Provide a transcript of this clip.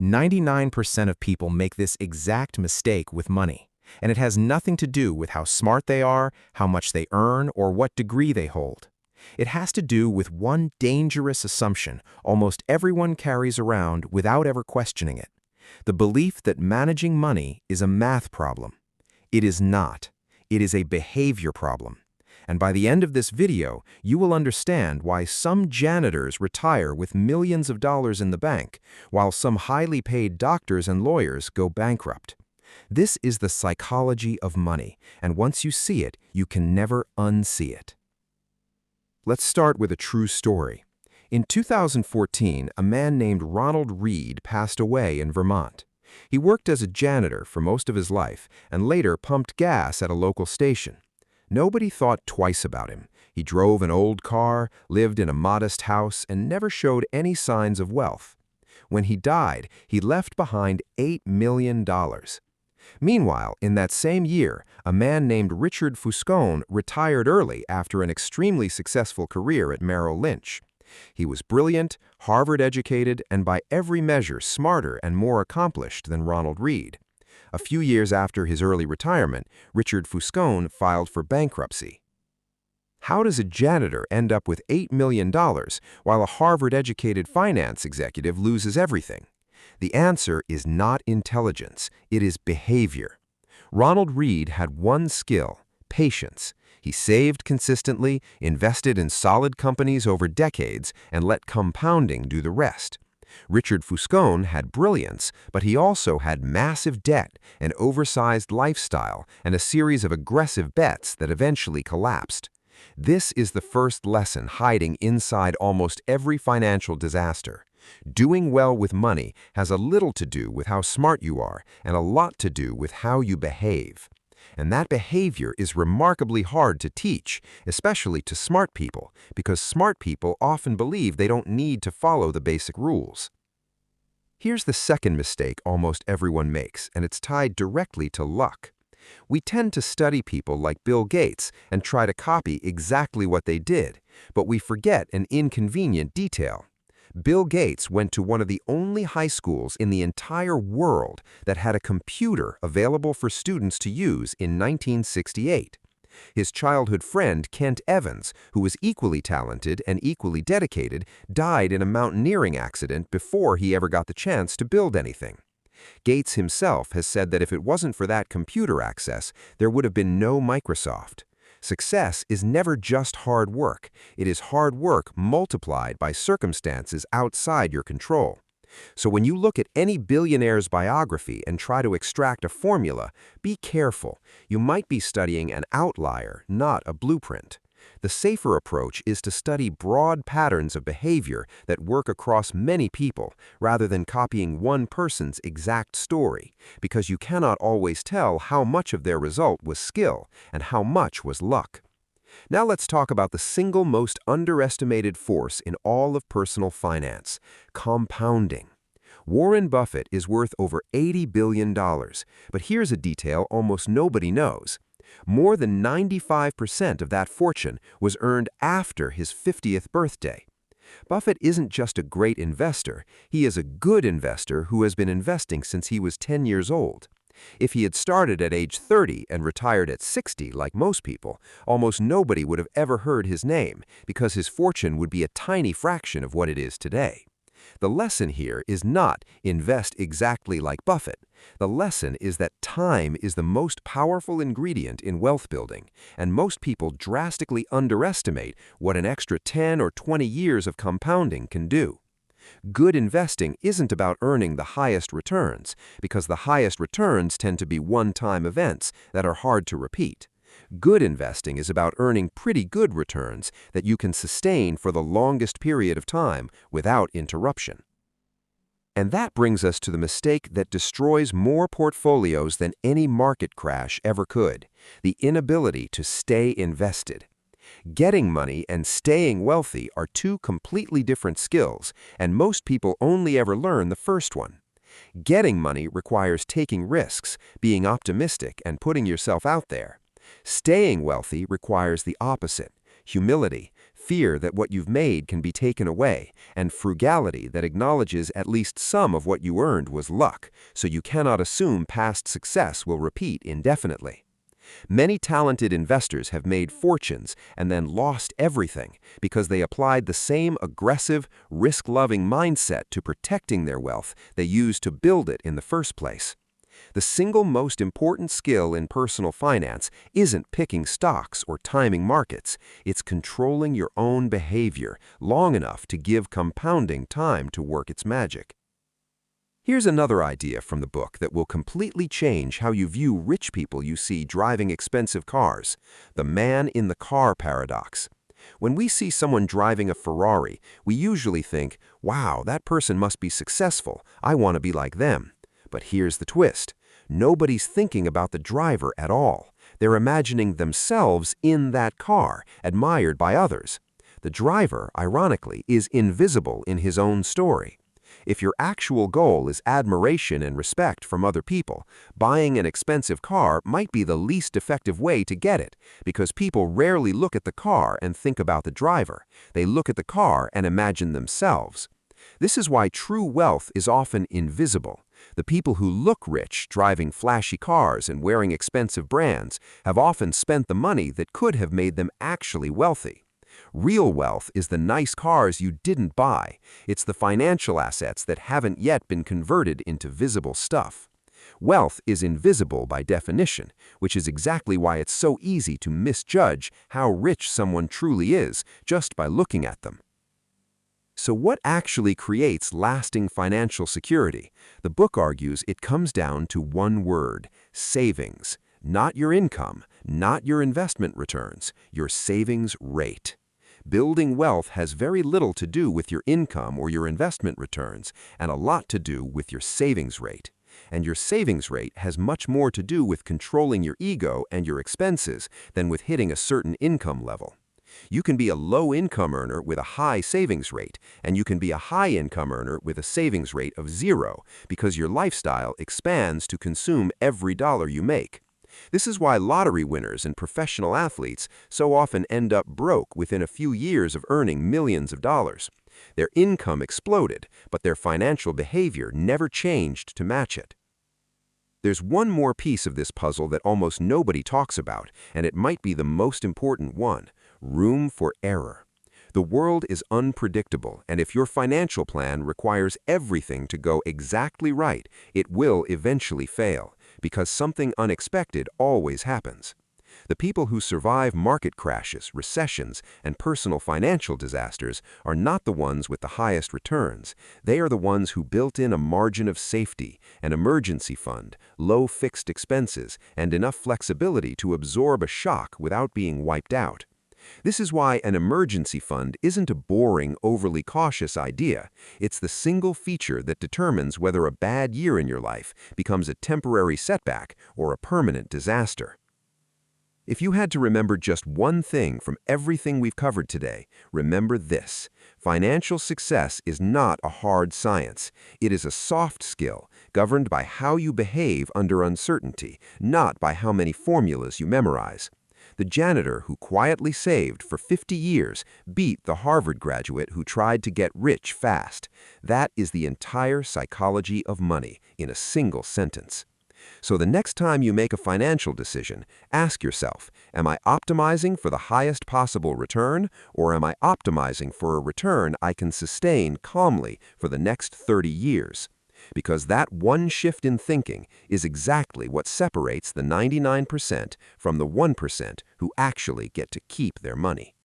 99% of people make this exact mistake with money, and it has nothing to do with how smart they are, how much they earn, or what degree they hold. It has to do with one dangerous assumption almost everyone carries around without ever questioning it: the belief that managing money is a math problem. It is not. It is a behavior problem. And by the end of this video, you will understand why some janitors retire with millions of dollars in the bank, while some highly paid doctors and lawyers go bankrupt. This is the psychology of money, and once you see it, you can never unsee it. Let's start with a true story. In 2014, a man named Ronald Reed passed away in Vermont. He worked as a janitor for most of his life and later pumped gas at a local station. Nobody thought twice about him. He drove an old car, lived in a modest house, and never showed any signs of wealth. When he died, he left behind $8 million. Meanwhile, in that same year, a man named Richard Fuscone retired early after an extremely successful career at Merrill Lynch. He was brilliant, Harvard-educated, and by every measure smarter and more accomplished than Ronald Reed. A few years after his early retirement, Richard Fuscone filed for bankruptcy. How does a janitor end up with $8 million while a Harvard-educated finance executive loses everything? The answer is not intelligence, it is behavior. Ronald Reed had one skill: patience. He saved consistently, invested in solid companies over decades, and let compounding do the rest. Richard Fuscone had brilliance, but he also had massive debt, an oversized lifestyle, and a series of aggressive bets that eventually collapsed. This is the first lesson hiding inside almost every financial disaster. Doing well with money has a little to do with how smart you are and a lot to do with how you behave. And that behavior is remarkably hard to teach, especially to smart people, because smart people often believe they don't need to follow the basic rules. Here's the second mistake almost everyone makes, and it's tied directly to luck. We tend to study people like Bill Gates and try to copy exactly what they did, but we forget an inconvenient detail. Bill Gates went to one of the only high schools in the entire world that had a computer available for students to use in 1968. His childhood friend, Kent Evans, who was equally talented and equally dedicated, died in a mountaineering accident before he ever got the chance to build anything. Gates himself has said that if it wasn't for that computer access, there would have been no Microsoft. Success is never just hard work. It is hard work multiplied by circumstances outside your control. So when you look at any billionaire's biography and try to extract a formula, be careful. You might be studying an outlier, not a blueprint. The safer approach is to study broad patterns of behavior that work across many people, rather than copying one person's exact story, because you cannot always tell how much of their result was skill and how much was luck. Now let's talk about the single most underestimated force in all of personal finance: compounding. Warren Buffett is worth over $80 billion, but here's a detail almost nobody knows. More than 95% of that fortune was earned after his 50th birthday. Buffett isn't just a great investor, he is a good investor who has been investing since he was 10 years old. If he had started at age 30 and retired at 60 like most people, almost nobody would have ever heard his name because his fortune would be a tiny fraction of what it is today. The lesson here is not invest exactly like Buffett. The lesson is that time is the most powerful ingredient in wealth building, and most people drastically underestimate what an extra 10 or 20 years of compounding can do. Good investing isn't about earning the highest returns, because the highest returns tend to be one-time events that are hard to repeat. Good investing is about earning pretty good returns that you can sustain for the longest period of time without interruption. And that brings us to the mistake that destroys more portfolios than any market crash ever could: the inability to stay invested. Getting money and staying wealthy are two completely different skills, and most people only ever learn the first one. Getting money requires taking risks, being optimistic, and putting yourself out there. Staying wealthy requires the opposite: humility, fear that what you've made can be taken away, and frugality that acknowledges at least some of what you earned was luck, so you cannot assume past success will repeat indefinitely. Many talented investors have made fortunes and then lost everything because they applied the same aggressive, risk-loving mindset to protecting their wealth they used to build it in the first place. The single most important skill in personal finance isn't picking stocks or timing markets, it's controlling your own behavior long enough to give compounding time to work its magic. Here's another idea from the book that will completely change how you view rich people you see driving expensive cars: the man in the car paradox. When we see someone driving a Ferrari, we usually think, wow, that person must be successful, I want to be like them. But here's the twist. Nobody's thinking about the driver at all. They're imagining themselves in that car, admired by others. The driver, ironically, is invisible in his own story. If your actual goal is admiration and respect from other people, buying an expensive car might be the least effective way to get it, because people rarely look at the car and think about the driver. They look at the car and imagine themselves. This is why true wealth is often invisible. The people who look rich, driving flashy cars and wearing expensive brands, have often spent the money that could have made them actually wealthy. Real wealth is the nice cars you didn't buy. It's the financial assets that haven't yet been converted into visible stuff. Wealth is invisible by definition, which is exactly why it's so easy to misjudge how rich someone truly is just by looking at them. So what actually creates lasting financial security? The book argues it comes down to one word: savings. Not your income, not your investment returns, your savings rate. Building wealth has very little to do with your income or your investment returns, and a lot to do with your savings rate. And your savings rate has much more to do with controlling your ego and your expenses than with hitting a certain income level. You can be a low-income earner with a high savings rate, and you can be a high-income earner with a savings rate of 0 because your lifestyle expands to consume every dollar you make. This is why lottery winners and professional athletes so often end up broke within a few years of earning millions of dollars. Their income exploded, but their financial behavior never changed to match it. There's one more piece of this puzzle that almost nobody talks about, and it might be the most important one: room for error. The world is unpredictable, and if your financial plan requires everything to go exactly right, it will eventually fail, because something unexpected always happens. The people who survive market crashes, recessions, and personal financial disasters are not the ones with the highest returns. They are the ones who built in a margin of safety, an emergency fund, low fixed expenses, and enough flexibility to absorb a shock without being wiped out. This is why an emergency fund isn't a boring, overly cautious idea. It's the single feature that determines whether a bad year in your life becomes a temporary setback or a permanent disaster. If you had to remember just one thing from everything we've covered today, remember this: financial success is not a hard science. It is a soft skill, governed by how you behave under uncertainty, not by how many formulas you memorize. The janitor who quietly saved for 50 years beat the Harvard graduate who tried to get rich fast. That is the entire psychology of money in a single sentence. So the next time you make a financial decision, ask yourself, am I optimizing for the highest possible return, or am I optimizing for a return I can sustain calmly for the next 30 years? Because that one shift in thinking is exactly what separates the 99% from the 1% who actually get to keep their money.